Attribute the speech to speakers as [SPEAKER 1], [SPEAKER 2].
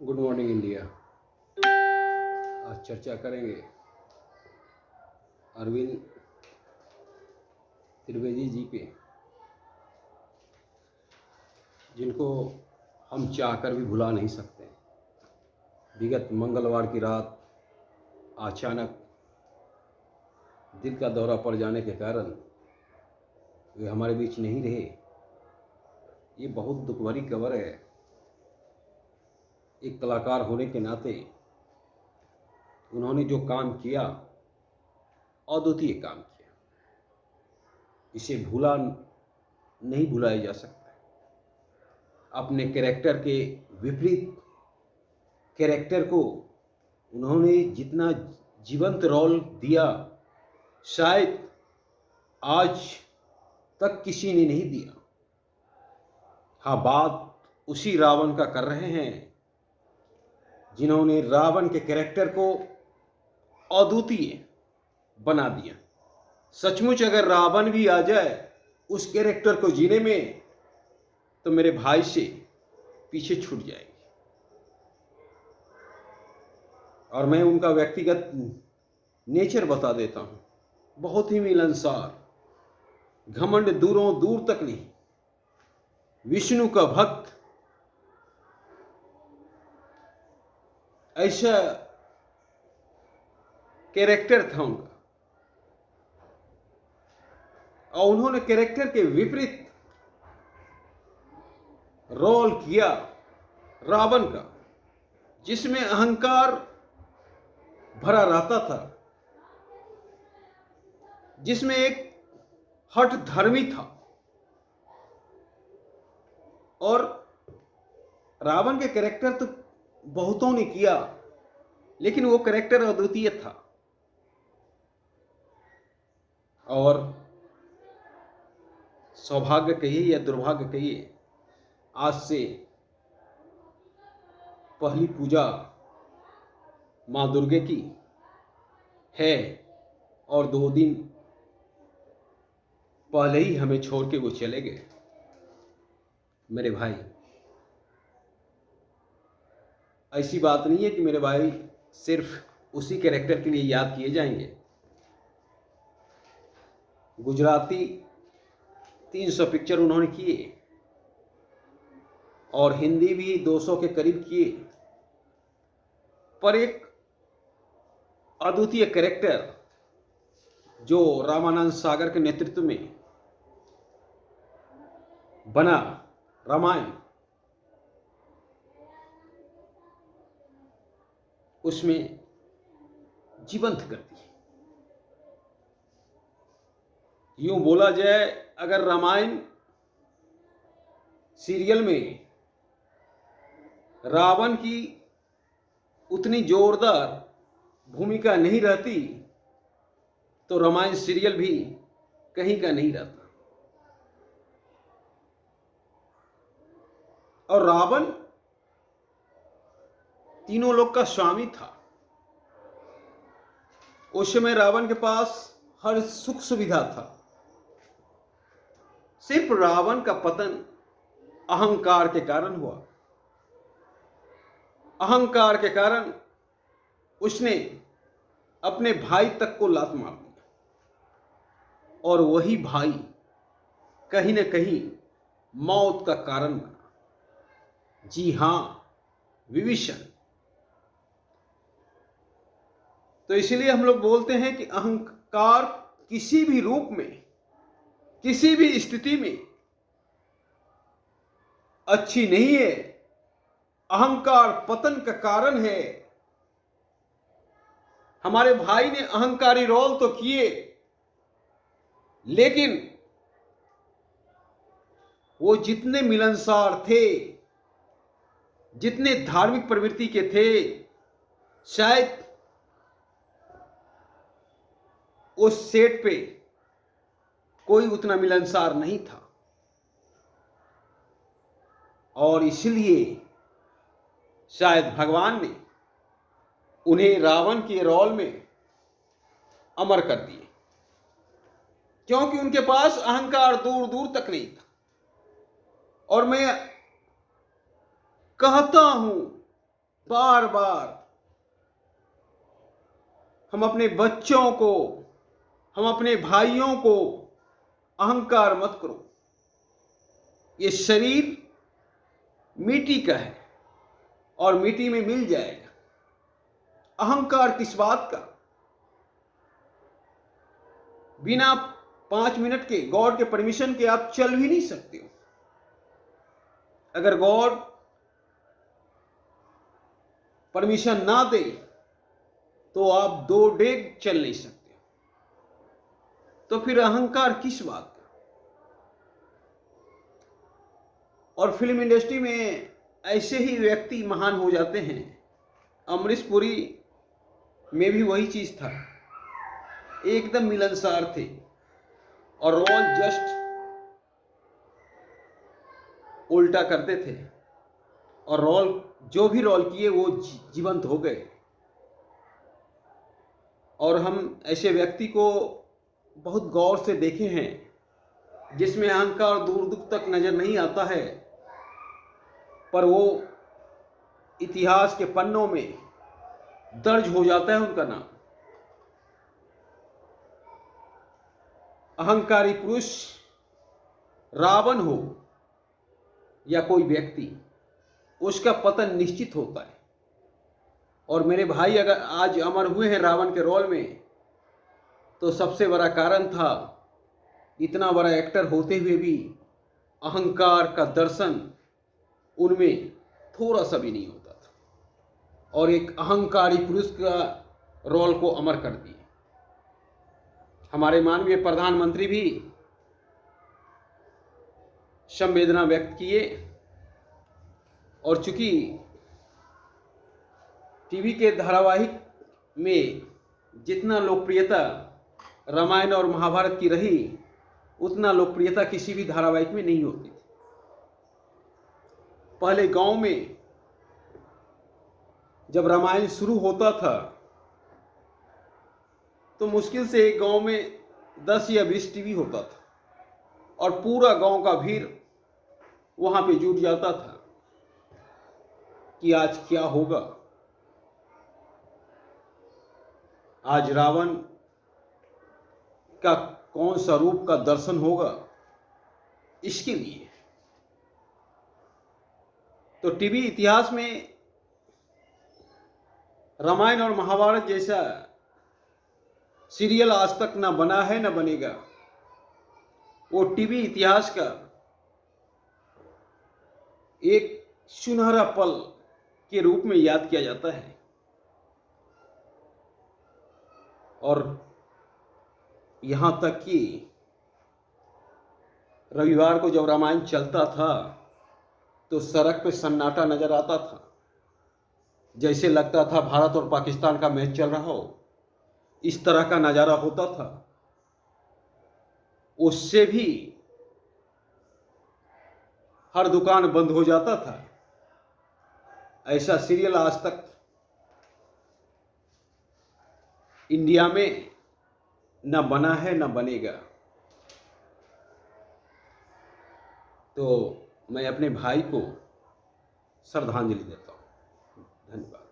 [SPEAKER 1] Good morning India. आज चर्चा करेंगे अरविंद त्रिवेदी जी पे, जिनको हम चाहकर भी भुला नहीं सकते। विगत मंगलवार की रात अचानक दिल का दौरा पड़ जाने के कारण वे हमारे बीच नहीं रहे। ये बहुत दुख भरी खबर है। एक कलाकार होने के नाते उन्होंने जो काम किया, अद्वितीय काम किया। इसे नहीं भुलाया जा सकता। अपने कैरेक्टर के विपरीत कैरेक्टर को उन्होंने जितना जीवंत रोल दिया, शायद आज तक किसी ने नहीं दिया। हाँ, बात उसी रावण का कर रहे हैं जिन्होंने रावण के कैरेक्टर को अद्वितीय बना दिया। सचमुच अगर रावण भी आ जाए उस कैरेक्टर को जीने में, तो मेरे भाई से पीछे छूट जाएंगे। और मैं उनका व्यक्तिगत नेचर बता देता हूं। बहुत ही मिलनसार, घमंड दूरों दूर तक नहीं, विष्णु का भक्त, ऐसा कैरेक्टर था उनका। और उन्होंने कैरेक्टर के विपरीत रोल किया रावण का, जिसमें अहंकार भरा रहता था, जिसमें एक हठ धर्मी था। और रावण के कैरेक्टर तो बहुतों ने किया, लेकिन वो कैरेक्टर अद्वितीय था। और सौभाग्य कहिए या दुर्भाग्य कहिए, आज से पहली पूजा माँ दुर्गे की है और 2 दिन पहले ही हमें छोड़ के वो चले गए। मेरे भाई, ऐसी बात नहीं है कि मेरे भाई सिर्फ उसी कैरेक्टर के लिए याद किए जाएंगे। गुजराती 300 पिक्चर उन्होंने किए और हिंदी भी 200 के करीब किए, पर एक अद्वितीय कैरेक्टर जो रामानंद सागर के नेतृत्व में बना, रामायण, उसमें जीवंत कर दी। यूं बोला जाए, अगर रामायण सीरियल में रावण की उतनी जोरदार भूमिका नहीं रहती, तो रामायण सीरियल भी कहीं का नहीं रहता। और रावण तीनों लोक का स्वामी था। उस समय रावण के पास हर सुख सुविधा था। सिर्फ रावण का पतन अहंकार के कारण हुआ। अहंकार के कारण उसने अपने भाई तक को लात मार दिया, और वही भाई कहीं न कहीं मौत का कारण बना। जी हां, विभीषण। तो इसलिए हम लोग बोलते हैं कि अहंकार किसी भी रूप में, किसी भी स्थिति में अच्छी नहीं है। अहंकार पतन का कारण है। हमारे भाई ने अहंकारी रोल तो किए, लेकिन वो जितने मिलनसार थे, जितने धार्मिक प्रवृत्ति के थे, शायद उस सेट पे कोई उतना मिलनसार नहीं था। और इसलिए शायद भगवान ने उन्हें रावण के रोल में अमर कर दिए, क्योंकि उनके पास अहंकार दूर दूर तक नहीं था। और मैं कहता हूं बार बार हम अपने बच्चों को, हम अपने भाइयों को अहंकार मत करो, ये शरीर मिट्टी का है और मिट्टी में मिल जाएगा। अहंकार किस बात का? बिना 5 मिनट के गॉड के परमिशन के आप चल भी नहीं सकते हो। अगर गॉड परमिशन ना दे तो आप 2 डेग चल नहीं सकते। तो फिर अहंकार किस बात का? और फिल्म इंडस्ट्री में ऐसे ही व्यक्ति महान हो जाते हैं। अमरीश पुरी में भी वही चीज था, एकदम मिलनसार थे और रोल जस्ट उल्टा करते थे और रोल जो भी रोल किए वो जीवंत हो गए। और हम ऐसे व्यक्ति को बहुत गौर से देखे हैं जिसमें अहंकार दूर दूर तक नजर नहीं आता है, पर वो इतिहास के पन्नों में दर्ज हो जाता है उनका नाम। अहंकारी पुरुष रावण हो या कोई व्यक्ति, उसका पतन निश्चित होता है। और मेरे भाई अगर आज अमर हुए हैं रावण के रोल में, तो सबसे बड़ा कारण था इतना बड़ा एक्टर होते हुए भी अहंकार का दर्शन उनमें थोड़ा सा भी नहीं होता था और एक अहंकारी पुरुष का रोल को अमर कर दिए। हमारे माननीय प्रधानमंत्री भी संवेदना व्यक्त किए और चूंकि टीवी के धारावाहिक में जितना लोकप्रियता रामायण और महाभारत की रही, उतना लोकप्रियता किसी भी धारावाहिक में नहीं होती थी। पहले गांव में जब रामायण शुरू होता था तो मुश्किल से एक गांव में 10 या 20 टीवी होता था और पूरा गांव का भीड़ वहां पे जुट जाता था कि आज क्या होगा, आज रावण का कौन सा रूप का दर्शन होगा। इसके लिए तो टीवी इतिहास में रामायण और महाभारत जैसा सीरियल आज तक ना बना है ना बनेगा। वो टीवी इतिहास का एक सुनहरा पल के रूप में याद किया जाता है। और यहां तक कि रविवार को जब रामायण चलता था तो सड़क पे सन्नाटा नजर आता था, जैसे लगता था भारत और पाकिस्तान का मैच चल रहा हो। इस तरह का नजारा होता था। उससे भी हर दुकान बंद हो जाता था। ऐसा सीरियल आज तक इंडिया में न बना है न बनेगा। तो मैं अपने भाई को श्रद्धांजलि देता हूँ। धन्यवाद।